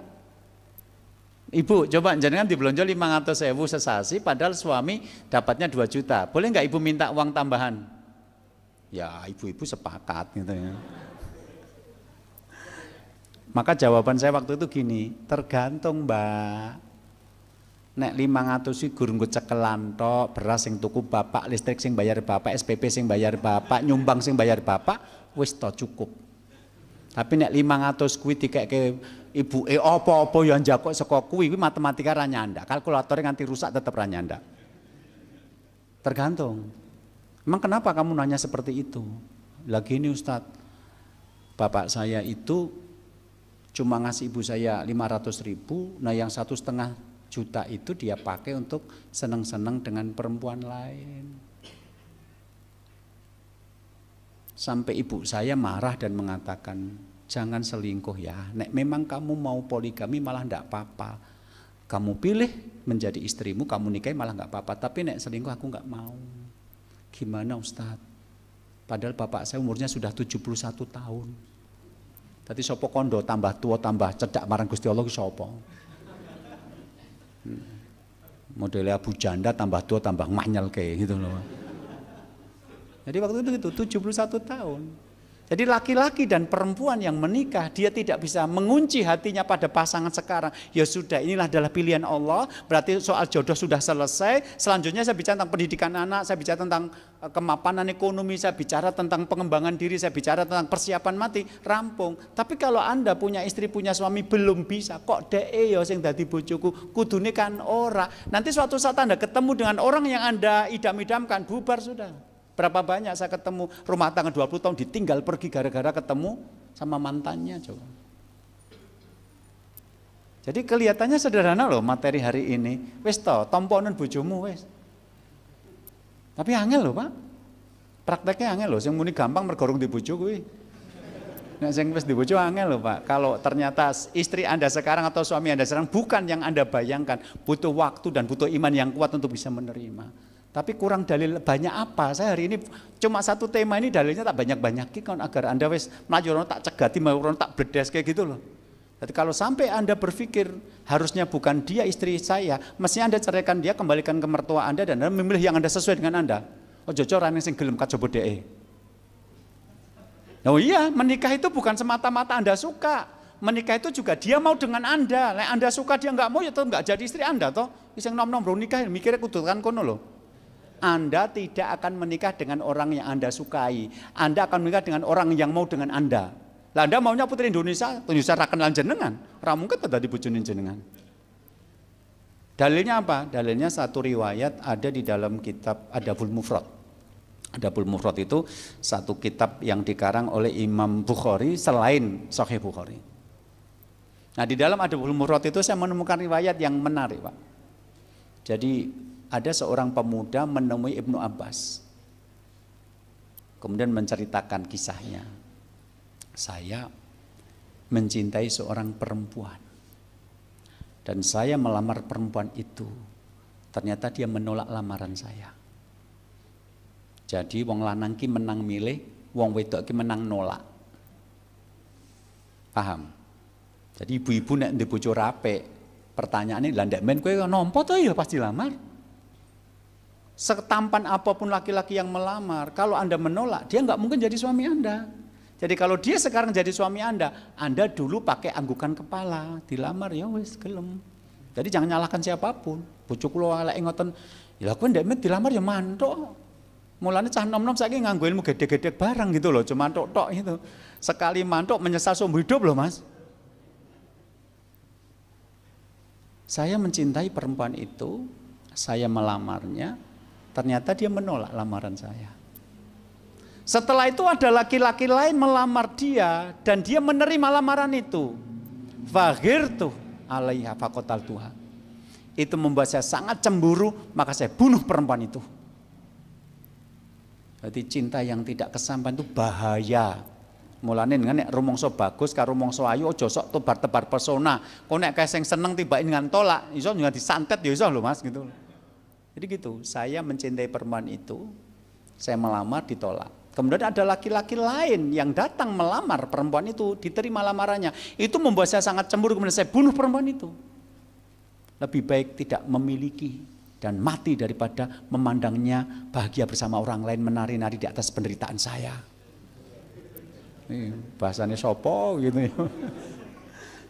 Ibu coba jangan dibelonjo 500.000 sesasi padahal suami dapatnya 2 juta. Boleh nggak ibu minta uang tambahan? Ya ibu-ibu sepakat gitu ya. Maka jawaban saya waktu itu gini, tergantung mbak. Nek 500 sih gurung cekelan tok, beras sing tuku bapak, listrik sing bayar bapak, SPP sing bayar bapak, nyumbang sing bayar bapak, wis to cukup. Tapi nek 500 kuwi dikeke ibu apa-apa yang jakok saka kuwi matematika ra nyandak. Kalkulator nganti rusak tetep ra nyandak. Tergantung. Emang kenapa kamu nanya seperti itu? Lagi ini Ustadz, bapak saya itu cuma ngasih ibu saya 500.000, nah yang 1,5 juta itu dia pakai untuk seneng-seneng dengan perempuan lain. Sampai ibu saya marah dan mengatakan, jangan selingkuh ya, nek memang kamu mau poligami malah ndak apa-apa. Kamu pilih menjadi istrimu, kamu nikahi malah nggak apa-apa. Tapi nek selingkuh aku nggak mau. Gimana Ustadz? Padahal bapak saya umurnya sudah 71 tahun. Tadi sopo kondo tambah tua tambah cedak marang Gusti Allah ki sopo. Modelnya Abu Janda tambah tua tambah manyel kayak gitu loh. Jadi waktu itu gitu 71 tahun. Jadi laki-laki dan perempuan yang menikah, dia tidak bisa mengunci hatinya pada pasangan sekarang. Ya sudah, inilah adalah pilihan Allah, berarti soal jodoh sudah selesai. Selanjutnya saya bicara tentang pendidikan anak, saya bicara tentang kemapanan ekonomi, saya bicara tentang pengembangan diri, saya bicara tentang persiapan mati, rampung. Tapi kalau Anda punya istri, punya suami, belum bisa, kok dee ya sing dadi bojoku, kudune kan ora. Nanti suatu saat Anda ketemu dengan orang yang Anda idam-idamkan, bubar sudah. Berapa banyak saya ketemu rumah tangga 20 tahun ditinggal pergi gara-gara ketemu sama mantannya coba. Jadi kelihatannya sederhana loh materi hari ini. Wis to, tomponen bojomu wis. Tapi angel loh, Pak. Prakteknya angel loh, sing muni gampang mergorong di bojo kuwi. Nek sing wis di bojo angel loh, Pak. Kalau ternyata istri Anda sekarang atau suami Anda sekarang bukan yang Anda bayangkan, butuh waktu dan butuh iman yang kuat untuk bisa menerima. Tapi kurang dalil banyak apa? Saya hari ini cuma satu tema ini dalilnya tak banyak-banyakin kan agar Anda wis maju orang tak cegati, orang tak bledes kayak gitu loh. Jadi kalau sampai Anda berpikir harusnya bukan dia istri saya, mestinya Anda ceraikan dia, kembalikan ke mertua Anda dan Anda memilih yang Anda sesuai dengan Anda. Oh jojo rane sing gelem kacoba dhek. Oh iya, menikah itu bukan semata-mata Anda suka. Menikah itu juga dia mau dengan Anda. Nek Anda suka dia nggak mau ya toh nggak jadi istri Anda toh. Sing nom-nom bro nikah mikirnya kudu kan kono loh. Anda tidak akan menikah dengan orang yang Anda sukai. Anda akan menikah dengan orang yang mau dengan Anda. Lah Anda maunya putri Indonesia raken lan jenengan. Ora mungkin tadi bojone jenengan. Dalilnya apa? Dalilnya satu riwayat ada di dalam kitab Adabul Mufrad. Adabul Mufrad itu satu kitab yang dikarang oleh Imam Bukhari selain Sahih Bukhari. Nah di dalam Adabul Mufrad itu saya menemukan riwayat yang menarik, Pak. Jadi ada seorang pemuda menemui Ibnu Abbas, kemudian menceritakan kisahnya. Saya mencintai seorang perempuan dan saya melamar perempuan itu. Ternyata dia menolak lamaran saya. Jadi wong lanang ki menang milih, wong wedok ki menang nolak. Paham? Jadi ibu-ibu nek ndek bojo apik, pertanyaane lha ndek men kowe nampa to ya pas dilamar? Setampan apapun laki-laki yang melamar, kalau Anda menolak, dia nggak mungkin jadi suami Anda. Jadi kalau dia sekarang jadi suami Anda dulu pakai anggukan kepala, dilamar ya wis gelem. Jadi jangan nyalahkan siapapun. Bojo kula elek ngoten, ya kowe ndek dilamar ya mantuk. Mulane cah nom-nom saiki nganggo ilmu gede-gede barang gitu loh, cuma tok-tok itu. Sekali mantuk menyesal seumur hidup loh, Mas. Saya mencintai perempuan itu, saya melamarnya. Ternyata dia menolak lamaran saya. Setelah itu ada laki-laki lain melamar dia dan dia menerima lamaran itu. Faghirtu alaiha faqataltuha. Itu membuat saya sangat cemburu, maka saya bunuh perempuan itu. Jadi cinta yang tidak kesampaian itu bahaya. Mulane nek rumangsa bagus karo rumangsa ayu aja sok tebar-tebar pesona. Kok nek kae sing seneng tibain dengan tolak, iso juga disantet ya iso lho Mas gitu. Jadi gitu, saya mencintai perempuan itu, saya melamar ditolak. Kemudian ada laki-laki lain yang datang melamar perempuan itu, diterima lamarannya. Itu membuat saya sangat cemburu, kemudian saya bunuh perempuan itu. Lebih baik tidak memiliki dan mati daripada memandangnya bahagia bersama orang lain menari-nari di atas penderitaan saya. Ini bahasanya sopo gitu ya.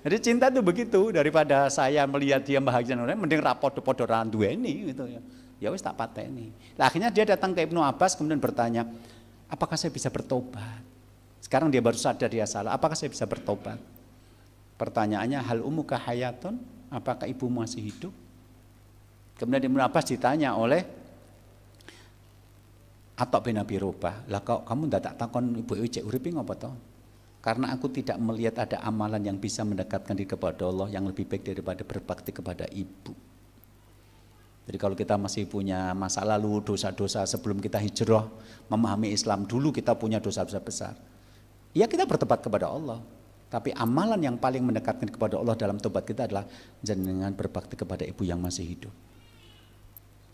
Jadi cinta itu begitu, daripada saya melihat dia bahagia orang, mending rapot-rapot orang duweni gitu ya. Ya wis tak pateni. Nah, akhirnya dia datang ke Ibnu Abbas kemudian bertanya, apakah saya bisa bertobat? Sekarang dia baru sadar dia salah, apakah saya bisa bertobat? Pertanyaannya, hal umuka hayatun? Apakah ibu masih hidup? Kemudian Ibnu Abbas ditanya oleh Atok bin Abi Robah, lah kok kamu ndak tak takon ibu cek uripe ngopo to? Karena aku tidak melihat ada amalan yang bisa mendekatkan diri kepada Allah yang lebih baik daripada berbakti kepada ibu. Jadi kalau kita masih punya masa lalu, dosa-dosa sebelum kita hijrah, memahami Islam dulu kita punya dosa-dosa besar. Ya kita bertobat kepada Allah. Tapi amalan yang paling mendekatkan kepada Allah dalam tobat kita adalah jenengan berbakti kepada ibu yang masih hidup.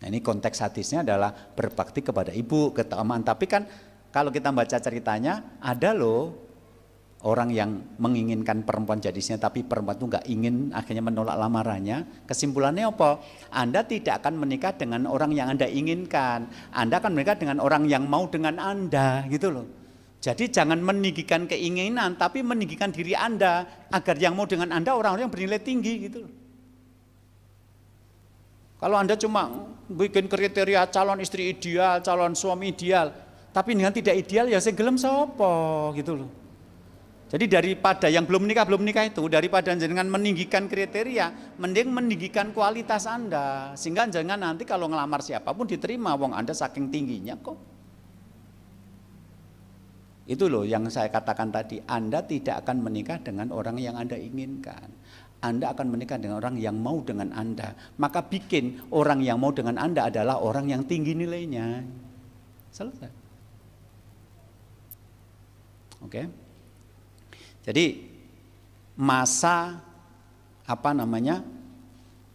Nah, ini konteks hadisnya adalah berbakti kepada ibu, keutamaan. Tapi kan kalau kita baca ceritanya, ada loh orang yang menginginkan perempuan jadi istrinya, tapi perempuan itu nggak ingin, akhirnya menolak lamarannya. Kesimpulannya apa? Anda tidak akan menikah dengan orang yang Anda inginkan. Anda akan menikah dengan orang yang mau dengan Anda, gitu loh. Jadi jangan meninggikan keinginan, tapi meninggikan diri Anda, agar yang mau dengan Anda orang-orang yang bernilai tinggi, gitu loh. Kalau Anda cuma bikin kriteria calon istri ideal, calon suami ideal, tapi dengan tidak ideal, ya saya gelem sopo, gitu loh. Jadi daripada yang belum menikah itu, daripada jangan meninggikan kriteria, mending meninggikan kualitas Anda, sehingga jangan nanti kalau ngelamar siapapun diterima, wong Anda saking tingginya kok. Itu loh yang saya katakan tadi, Anda tidak akan menikah dengan orang yang Anda inginkan. Anda akan menikah dengan orang yang mau dengan Anda. Maka bikin orang yang mau dengan Anda adalah orang yang tinggi nilainya. Selesai. Oke. Jadi masa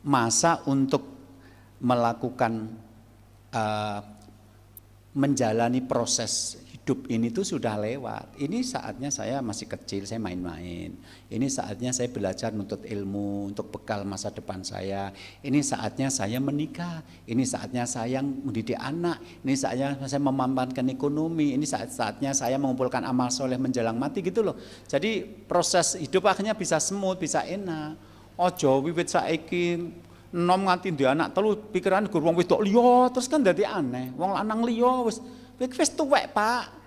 masa untuk melakukan menjalani proses hidup ini tuh sudah lewat. Ini saatnya saya masih kecil, saya main-main. Ini saatnya saya belajar menuntut ilmu untuk bekal masa depan saya. Ini saatnya saya menikah. Ini saatnya saya mendidik anak. Ini saatnya saya memanfaatkan ekonomi. Ini saatnya saya mengumpulkan amal soleh menjelang mati, gitu loh. Jadi proses hidup akhirnya bisa smooth, bisa enak. Ojo wiwit saiki nom nganti duwe anak telu pikiran gur wong wedok liya terus kan dadi aneh. Wong lanang liya wis tuwek, Pak.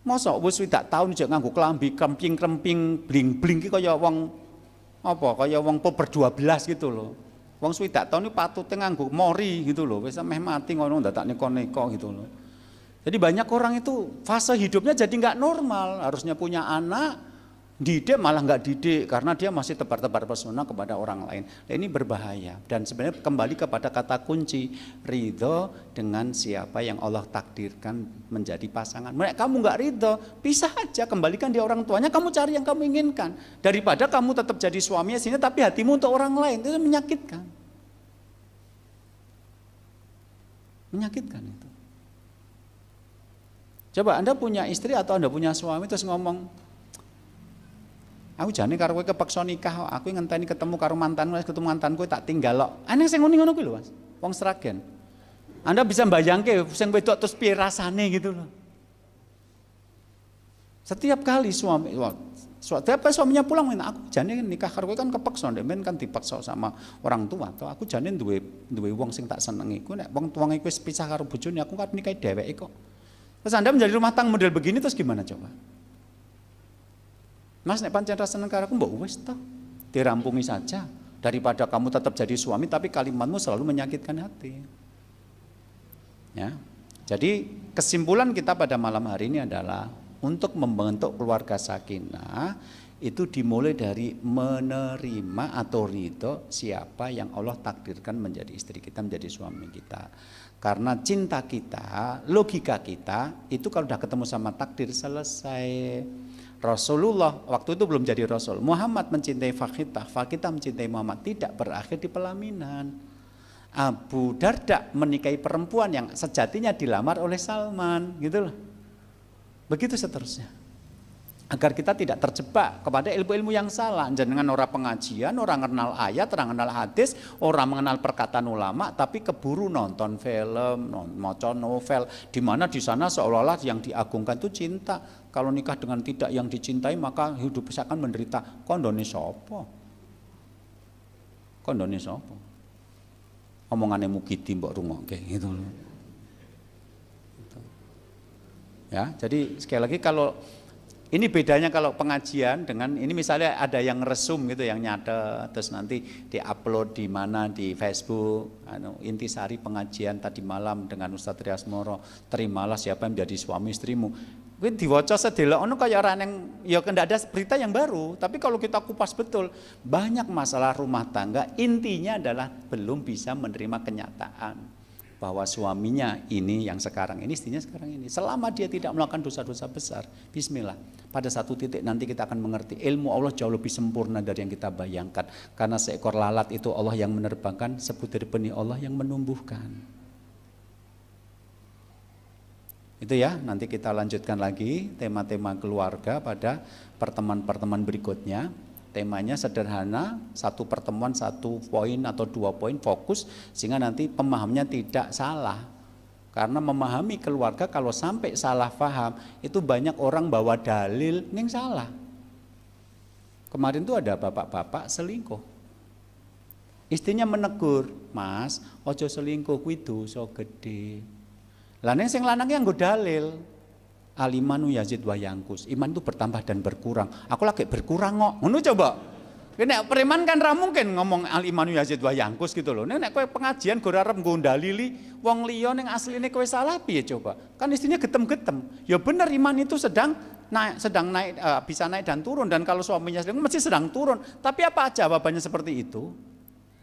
Mosok wis swidak taun jek nganggo klambi kremping-kremping bling-bling ki kaya wong kaya wong puber 12 gitu loh. Wong swidak taun iki patute nganggo mori gitu loh, wis meh mati ngono ndadak neko-neko gitu loh. Jadi banyak orang itu fase hidupnya jadi nggak normal, harusnya punya anak, didik malah nggak didik karena dia masih tebar-tebar pesona kepada orang lain. Nah, ini berbahaya dan sebenarnya kembali kepada kata kunci, ridho dengan siapa yang Allah takdirkan menjadi pasangan. Mereka kamu nggak ridho, pisah aja, kembalikan dia orang tuanya, kamu cari yang kamu inginkan. Daripada kamu tetap jadi suaminya sini tapi hatimu untuk orang lain, itu menyakitkan. Menyakitkan itu. Coba Anda punya istri atau Anda punya suami terus ngomong, aku jane karo kowe kepeksa nikah, aku ngenteni ketemu karo mantanku, ketemu mantanku tak tinggal kok. Aneh sing ngono kuwi lho, Mas. Wong Sragen. Anda bisa mbayangke sing wedok terus piye rasane gitu loh. Setiap kali suaminya pulang minta aku jane nikah karo kowe kan kepeksa, ndek men kan dipaksa sama orang tua. Atau aku jane duwe wong sing tak senengi. Ku nek wong tuange wis pisah karo bojone, aku kan nikahi dheweke kok. Terus Anda menjadi rumah tangga model begini terus gimana coba? Mas nek pancen seneng karo aku mbok wis toh, dirampungi saja daripada kamu tetap jadi suami tapi kalimatmu selalu menyakitkan hati. Ya. Jadi kesimpulan kita pada malam hari ini adalah untuk membentuk keluarga sakinah itu dimulai dari menerima atau ridho siapa yang Allah takdirkan menjadi istri kita, menjadi suami kita. Karena cinta kita, logika kita itu kalau udah ketemu sama takdir selesai. Rasulullah waktu itu belum jadi Rasul. Muhammad mencintai Fakhitah, Fakhitah mencintai Muhammad, tidak berakhir di pelaminan. Abu Darda menikahi perempuan yang sejatinya dilamar oleh Salman, gitu loh. Begitu seterusnya. Agar kita tidak terjebak kepada ilmu-ilmu yang salah. Jangan orang pengajian, orang kenal ayat, orang kenal hadis, orang mengenal perkataan ulama, tapi keburu nonton film, maca novel, di mana di sana seolah-olah yang diagungkan itu cinta. Kalau nikah dengan tidak yang dicintai maka hidup bisa akan menderita. Kondone sapa? Kondone sapa? Omongane Mukidi mbok rungokke gitu loh. Ya, jadi sekali lagi kalau ini bedanya kalau pengajian dengan ini misalnya ada yang resum gitu yang nyatet terus nanti diupload di mana di Facebook, intisari pengajian tadi malam dengan Ustadz Rias Moro, terimalah siapa yang menjadi suami istrimu. Kuwi diwaca sedelok ono kaya ora nang ya ndak ada berita yang baru, tapi kalau kita kupas betul banyak masalah rumah tangga intinya adalah belum bisa menerima kenyataan bahwa suaminya ini yang sekarang ini, istrinya sekarang ini. Selama dia tidak melakukan dosa-dosa besar, bismillah, Pada satu titik nanti kita akan mengerti ilmu Allah jauh lebih sempurna dari yang kita bayangkan. Karena seekor lalat itu Allah yang menerbangkan, sebutir benih Allah yang menumbuhkan. Itu ya, nanti kita lanjutkan lagi tema-tema keluarga pada pertemuan-pertemuan berikutnya. Temanya sederhana, satu pertemuan, satu poin atau 2 poin fokus, sehingga nanti pemahamnya tidak salah. Karena memahami keluarga kalau sampai salah paham, itu banyak orang bawa dalil yang salah. Kemarin tuh ada bapak-bapak selingkuh. Istrinya menegur, "Mas, ojo selingkuh kuwi dosa gede." Lah ning sing lanang yang nggo dalil, "Alimanu yazid wa yangkus." Iman itu bertambah dan berkurang. Aku lagi berkurang kok. Ngono coba. Nek preman kan ra mungkin ngomong al-imanu yazid wa yangkus gitu loh. Nek kowe pengajian go arep nggo ndalili wong liya ning asline kowe salah piye coba? Kan istrinya getem-getem. Ya bener iman itu sedang naik bisa naik dan turun, dan kalau suaminya selingkuh mesti sedang turun. Tapi apa jawabannya seperti itu?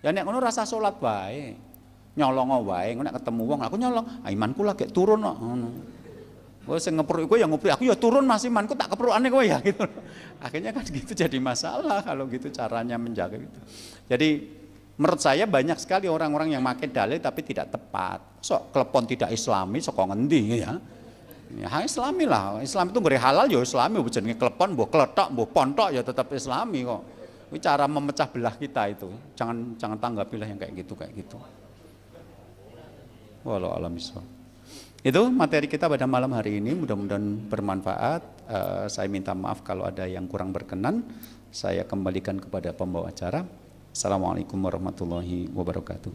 Ya nek ngono rasa salat wae. Nyolong wae, nek ketemu wong aku nyolong, imanku lagi turun kok ngono. Kowe sing ngepruk kowe ya ngepruk, aku ya turun Mas imanku tak keprukane kowe ya gitu. Akhirnya kan gitu jadi masalah kalau gitu caranya menjaga gitu. Jadi menurut saya banyak sekali orang-orang yang pakai dalil tapi tidak tepat. Sok klepon tidak islami sok ngendi ya. Ya islami lah. Islam itu ngeri halal ya islami, jenenge klepon mbok kletok mbok pontok ya tetap islami kok. Ini cara memecah belah kita itu. Jangan tanggapilah yang kayak gitu. Walau alam bisawab. Itu materi kita pada malam hari ini, mudah-mudahan bermanfaat. Saya minta maaf kalau ada yang kurang berkenan. Saya kembalikan kepada pembawa acara. Assalamualaikum warahmatullahi wabarakatuh.